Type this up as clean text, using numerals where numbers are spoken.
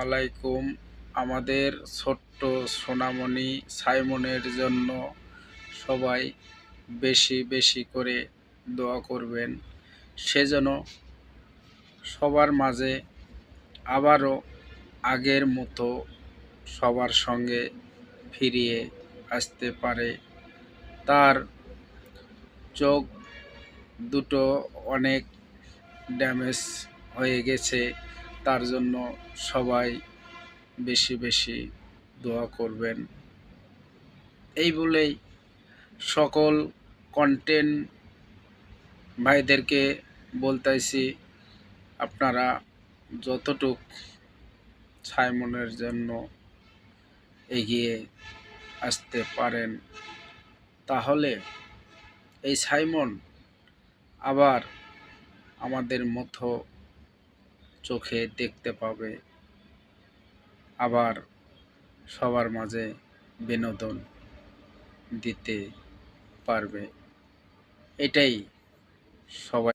আলাইকুম। আমাদের ছোট্ট সোনামণি সাইমনের জন্য সবাই বেশি বেশি করে দোয়া করবেন। সে যেন সবার মাঝে আবারও আগের মতো সবার সঙ্গে ফিরিয়ে আসতে পারে। তার চোখ দুটো অনেক ড্যামেজ হয়ে গেছে, তার জন্য সবাই বেশি বেশি দোয়া করবেন। এই বলেই সকল কন্টেন্ট ভাইদেরকে বলতেছি, আপনারা যতটুক সাইমনের জন্য এগিয়ে আসতে পারেন, তাহলে এই সাইমন আবার আমাদের মতো চোখে দেখতে পাবে, আবার সবার মাঝে বিনোদন দিতে পারবে। এটাই সবাই